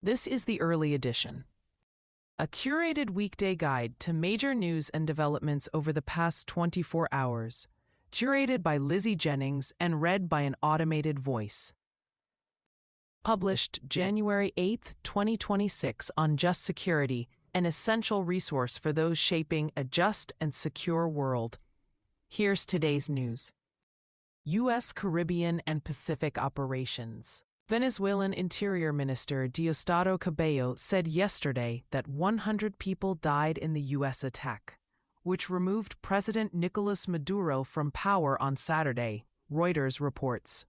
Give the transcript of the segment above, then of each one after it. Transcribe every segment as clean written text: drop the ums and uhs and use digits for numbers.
This is the early edition, a curated weekday guide to major news and developments over the past 24 hours, curated by Lizzie Jennings and read by an automated voice. Published January 8, 2026 on Just Security, an essential resource for those shaping a just and secure world. Here's today's news. U.S. Caribbean and Pacific operations. Venezuelan Interior Minister Diosdado Cabello said yesterday that 100 people died in the U.S. attack, which removed President Nicolas Maduro from power on Saturday, Reuters reports.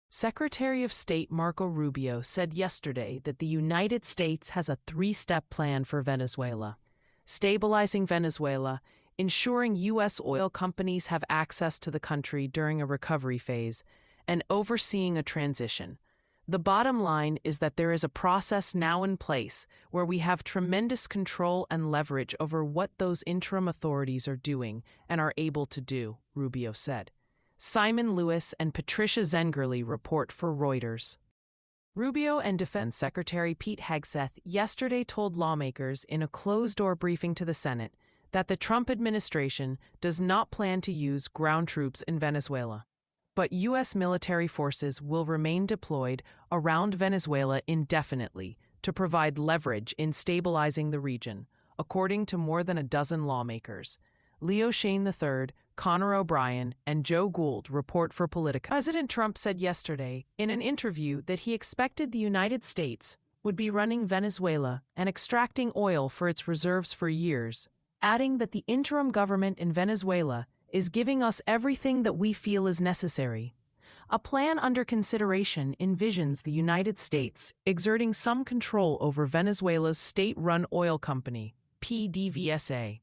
Secretary of State Marco Rubio said yesterday that the United States has a three-step plan for Venezuela: stabilizing Venezuela, ensuring U.S. oil companies have access to the country during a recovery phase, and overseeing a transition. The bottom line is that there is a process now in place where we have tremendous control and leverage over what those interim authorities are doing and are able to do, Rubio said. Simon Lewis and Patricia Zengerle report for Reuters. Rubio and Defense Secretary Pete Hegseth yesterday told lawmakers in a closed-door briefing to the Senate that the Trump administration does not plan to use ground troops in Venezuela, but U.S. military forces will remain deployed around Venezuela indefinitely to provide leverage in stabilizing the region, according to more than a dozen lawmakers. Leo Shane III, Conor O'Brien, and Joe Gould report for Politico. President Trump said yesterday in an interview that he expected the United States would be running Venezuela and extracting oil for its reserves for years, adding that the interim government in Venezuela is giving us everything that we feel is necessary. A plan under consideration envisions the United States exerting some control over Venezuela's state-run oil company, PDVSA,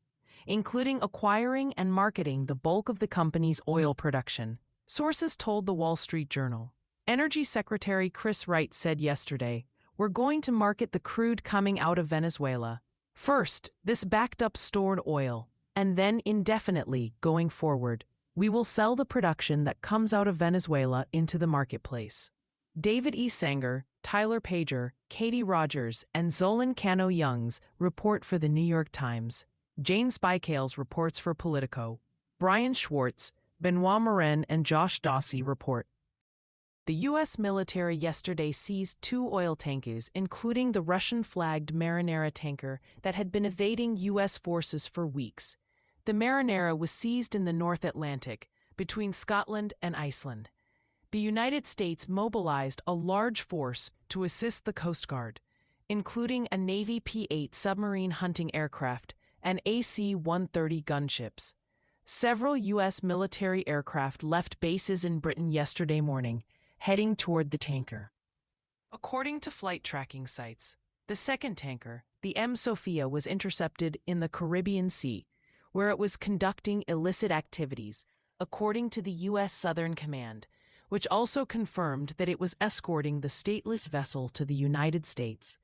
including acquiring and marketing the bulk of the company's oil production, sources told the Wall Street Journal. Energy Secretary Chris Wright said yesterday, "We're going to market the crude coming out of Venezuela. First, this backed up stored oil, and then indefinitely going forward, we will sell the production that comes out of Venezuela into the marketplace." David E. Sanger, Tyler Pager, Katie Rogers, and Zolan Cano-Youngs report for The New York Times. Jane Spikales reports for Politico. Brian Schwartz, Benoit Morin, and Josh Dawsey report. The U.S. military yesterday seized 2 oil tankers, including the Russian-flagged Marinera tanker that had been evading U.S. forces for weeks. The Marinera was seized in the North Atlantic, between Scotland and Iceland. The United States mobilized a large force to assist the Coast Guard, including a Navy P-8 submarine hunting aircraft and AC-130 gunships. Several U.S. military aircraft left bases in Britain yesterday morning, heading toward the tanker. According to flight tracking sites, the second tanker, the M. Sophia, was intercepted in the Caribbean Sea, where it was conducting illicit activities, according to the U.S. Southern Command, which also confirmed that it was escorting the stateless vessel to the United States.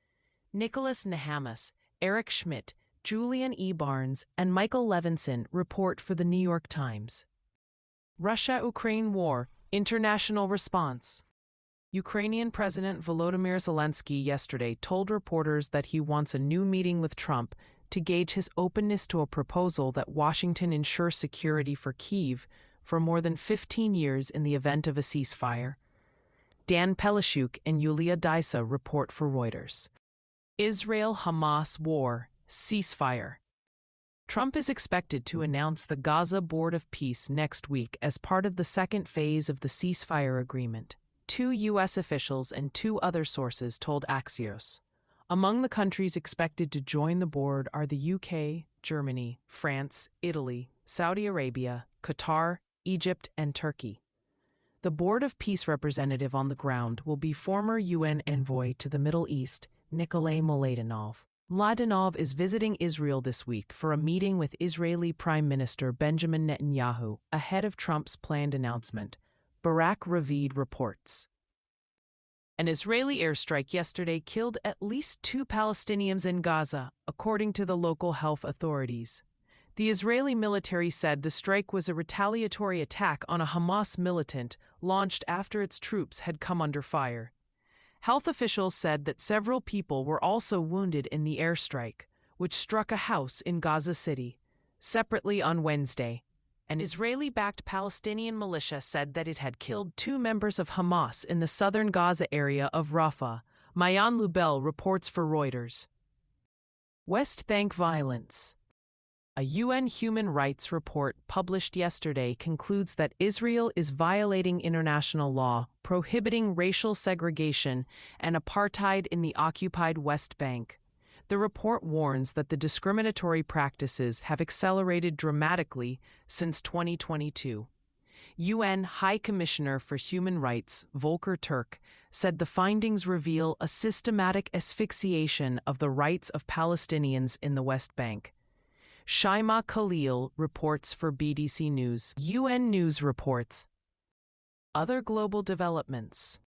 Nicholas Nahamas, Eric Schmidt, Julian E. Barnes, and Michael Levinson report for The New York Times. Russia-Ukraine war, international response. Ukrainian President Volodymyr Zelensky yesterday told reporters that he wants a new meeting with Trump to gauge his openness to a proposal that Washington ensure security for Kyiv for more than 15 years in the event of a ceasefire. Dan Pelishuk and Yulia Dysa report for Reuters. Israel-Hamas war, ceasefire. Trump is expected to announce the Gaza Board of Peace next week as part of the second phase of the ceasefire agreement, 2 U.S. officials and 2 other sources told Axios. Among the countries expected to join the board are the UK, Germany, France, Italy, Saudi Arabia, Qatar, Egypt, and Turkey. The Board of Peace representative on the ground will be former UN envoy to the Middle East, Nikolay Mladenov. Mladenov is visiting Israel this week for a meeting with Israeli Prime Minister Benjamin Netanyahu ahead of Trump's planned announcement, Barak Ravid reports. An Israeli airstrike yesterday killed at least 2 Palestinians in Gaza, according to the local health authorities. The Israeli military said the strike was a retaliatory attack on a Hamas militant launched after its troops had come under fire. Health officials said that several people were also wounded in the airstrike, which struck a house in Gaza City. Separately on Wednesday, an Israeli-backed Palestinian militia said that it had killed 2 members of Hamas in the southern Gaza area of Rafah. Mayan Lubel reports for Reuters. West Bank violence. A UN human rights report published yesterday concludes that Israel is violating international law, prohibiting racial segregation and apartheid in the occupied West Bank. The report warns that the discriminatory practices have accelerated dramatically since 2022. UN High Commissioner for Human Rights, Volker Turk, said the findings reveal a systematic asphyxiation of the rights of Palestinians in the West Bank. Shaima Khalil reports for BDC News. UN News reports. Other global developments.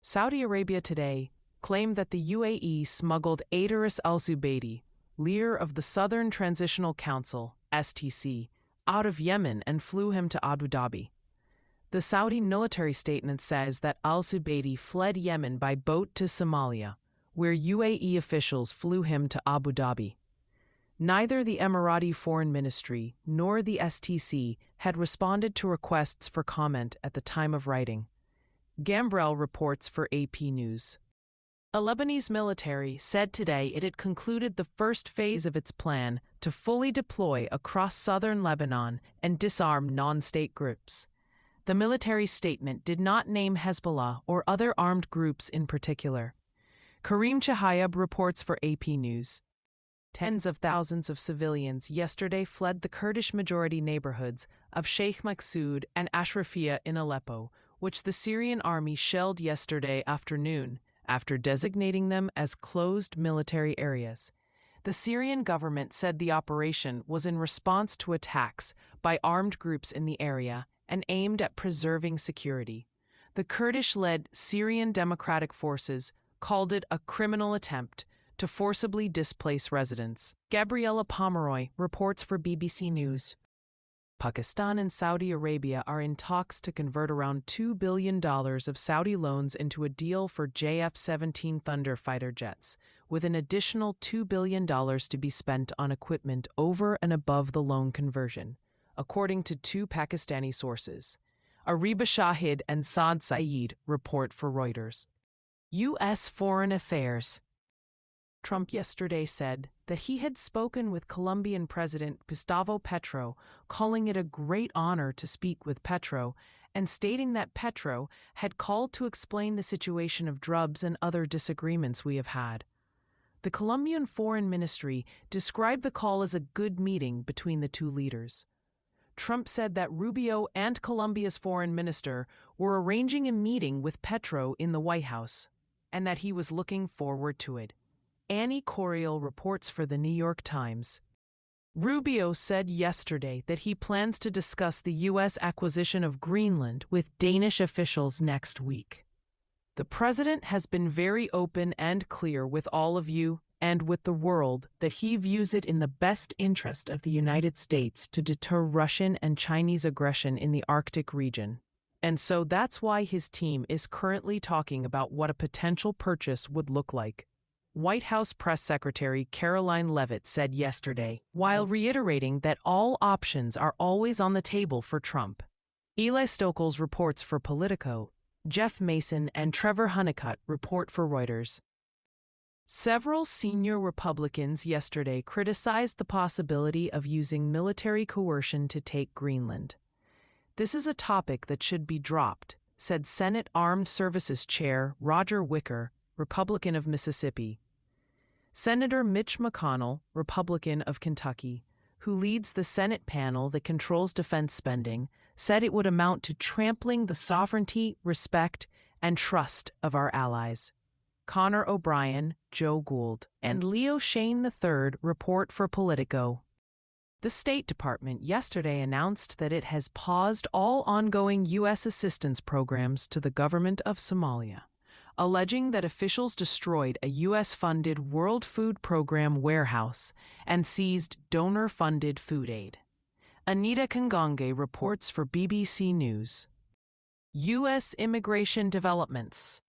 Saudi Arabia today claimed that the UAE smuggled Idris al-Zubaydi, leader of the Southern Transitional Council, STC, out of Yemen and flew him to Abu Dhabi. The Saudi military statement says that al-Zubaydi fled Yemen by boat to Somalia, where UAE officials flew him to Abu Dhabi. Neither the Emirati Foreign Ministry nor the STC had responded to requests for comment at the time of writing. Gambrel reports for AP News. The Lebanese military said today it had concluded the first phase of its plan to fully deploy across southern Lebanon and disarm non-state groups. The military statement did not name Hezbollah or other armed groups in particular. Karim Chahayab reports for AP News. Tens of thousands of civilians yesterday fled the Kurdish-majority neighborhoods of Sheikh Maksud and Ashrafia in Aleppo, which the Syrian army shelled yesterday afternoon, after designating them as closed military areas. The Syrian government said the operation was in response to attacks by armed groups in the area and aimed at preserving security. The Kurdish-led Syrian Democratic Forces called it a criminal attempt to forcibly displace residents. Gabriella Pomeroy reports for BBC News. Pakistan and Saudi Arabia are in talks to convert around $2 billion of Saudi loans into a deal for JF-17 Thunder fighter jets, with an additional $2 billion to be spent on equipment over and above the loan conversion, according to 2 Pakistani sources. Ariba Shahid and Saad Saeed report for Reuters. U.S. Foreign Affairs. Trump yesterday said that he had spoken with Colombian President Gustavo Petro, calling it a great honor to speak with Petro, and stating that Petro had called to explain the situation of drugs and other disagreements we have had. The Colombian Foreign Ministry described the call as a good meeting between the 2 leaders. Trump said that Rubio and Colombia's foreign minister were arranging a meeting with Petro in the White House, and that he was looking forward to it. Annie Coriel reports for the New York Times. Rubio said yesterday that he plans to discuss the U.S. acquisition of Greenland with Danish officials next week. The president has been very open and clear with all of you and with the world that he views it in the best interest of the United States to deter Russian and Chinese aggression in the Arctic region. And so that's why his team is currently talking about what a potential purchase would look like. White House Press Secretary Caroline Leavitt said yesterday, while reiterating that all options are always on the table for Trump. Eli Stokols reports for Politico. Jeff Mason and Trevor Honeycutt report for Reuters. Several senior Republicans yesterday criticized the possibility of using military coercion to take Greenland. This is a topic that should be dropped, said Senate Armed Services Chair Roger Wicker, Republican of Mississippi. Senator Mitch McConnell, Republican of Kentucky, who leads the Senate panel that controls defense spending, said it would amount to trampling the sovereignty, respect, and trust of our allies. Connor O'Brien, Joe Gould, and Leo Shane III report for Politico. The State Department yesterday announced that it has paused all ongoing U.S. assistance programs to the government of Somalia, alleging that officials destroyed a U.S.-funded World Food Program warehouse and seized donor-funded food aid. Anita Kangange reports for BBC News. U.S. immigration developments.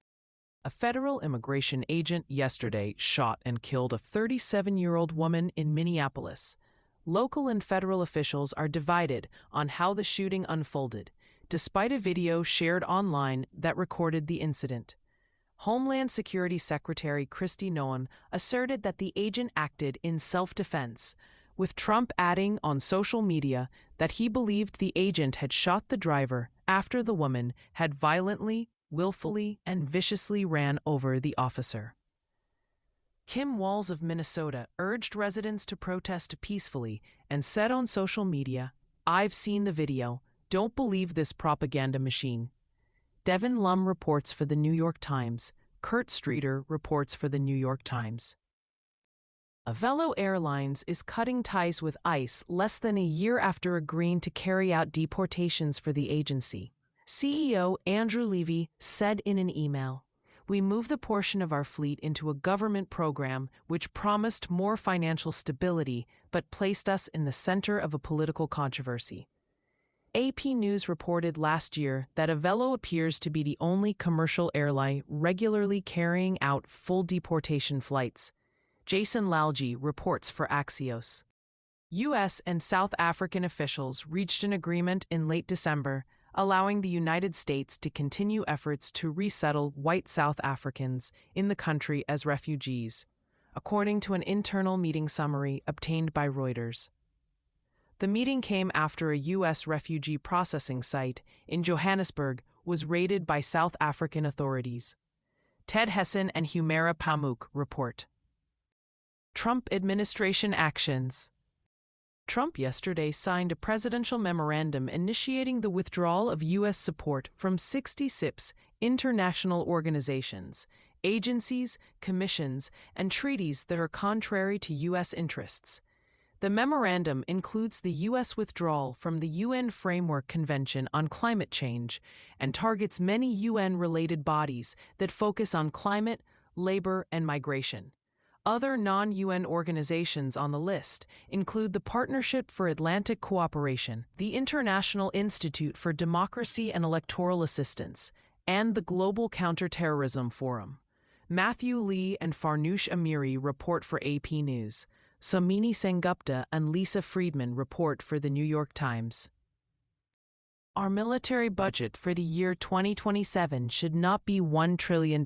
A federal immigration agent yesterday shot and killed a 37-year-old woman in Minneapolis. Local and federal officials are divided on how the shooting unfolded, despite a video shared online that recorded the incident. Homeland Security Secretary Kristi Noem asserted that the agent acted in self-defense, with Trump adding on social media that he believed the agent had shot the driver after the woman had violently, willfully, and viciously ran over the officer. Kim Walz of Minnesota urged residents to protest peacefully and said on social media, "I've seen the video. Don't believe this propaganda machine." Devin Lum reports for the New York Times. Kurt Streeter reports for the New York Times. Avelo Airlines is cutting ties with ICE less than a year after agreeing to carry out deportations for the agency. CEO Andrew Levy said in an email, "We moved the portion of our fleet into a government program which promised more financial stability but placed us in the center of a political controversy." AP News reported last year that Avelo appears to be the only commercial airline regularly carrying out full deportation flights. Jason Lalji reports for Axios. U.S. and South African officials reached an agreement in late December, allowing the United States to continue efforts to resettle white South Africans in the country as refugees, according to an internal meeting summary obtained by Reuters. The meeting came after a U.S. refugee processing site in Johannesburg was raided by South African authorities. Ted Hessen and Humera Pamuk report. Trump administration actions. Trump yesterday signed a presidential memorandum initiating the withdrawal of U.S. support from 66 international organizations, agencies, commissions, and treaties that are contrary to U.S. interests. The memorandum includes the U.S. withdrawal from the UN Framework Convention on Climate Change and targets many UN-related bodies that focus on climate, labor, and migration. Other non-UN organizations on the list include the Partnership for Atlantic Cooperation, the International Institute for Democracy and Electoral Assistance, and the Global Counterterrorism Forum. Matthew Lee and Farnoosh Amiri report for AP News. Somini Sengupta and Lisa Friedman report for the New York Times. Our military budget for the year 2027 should not be $1 trillion,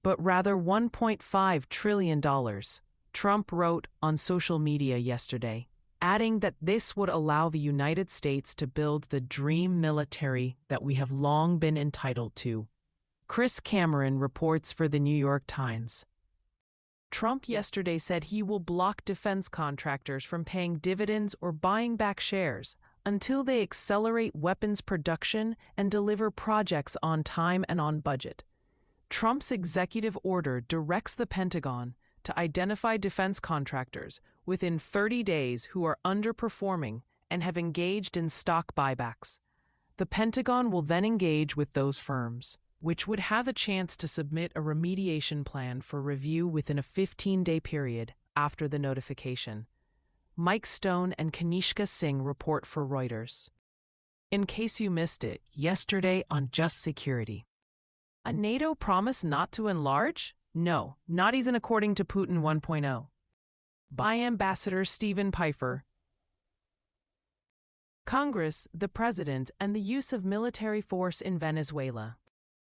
but rather $1.5 trillion, Trump wrote on social media yesterday, adding that this would allow the United States to build the dream military that we have long been entitled to. Chris Cameron reports for the New York Times. Trump yesterday said he will block defense contractors from paying dividends or buying back shares until they accelerate weapons production and deliver projects on time and on budget. Trump's executive order directs the Pentagon to identify defense contractors within 30 days who are underperforming and have engaged in stock buybacks. The Pentagon will then engage with those firms, which would have a chance to submit a remediation plan for review within a 15-day period after the notification. Mike Stone and Kanishka Singh report for Reuters. In case you missed it, yesterday on Just Security. A NATO promise not to enlarge? No, not even according to Putin 1.0. By Ambassador Stephen Pfeiffer. Congress, the President, and the Use of Military Force in Venezuela.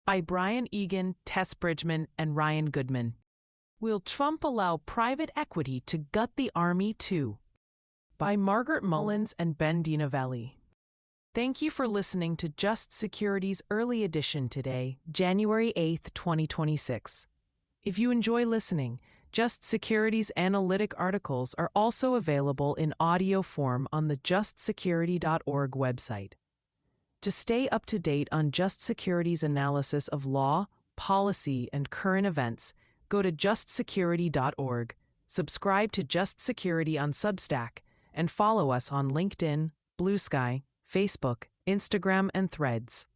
By Brian Egan, Tess Bridgman, and Ryan Goodman. Will Trump allow private equity to gut the army too? By Margaret Mullins and Ben Dinovelli. Thank you for listening to Just Security's early edition today, January 8, 2026. If you enjoy listening, Just Security's analytic articles are also available in audio form on the justsecurity.org website. To stay up to date on Just Security's analysis of law, policy, and current events, go to justsecurity.org, subscribe to Just Security on Substack, and follow us on LinkedIn, Blue Sky, Facebook, Instagram, and Threads.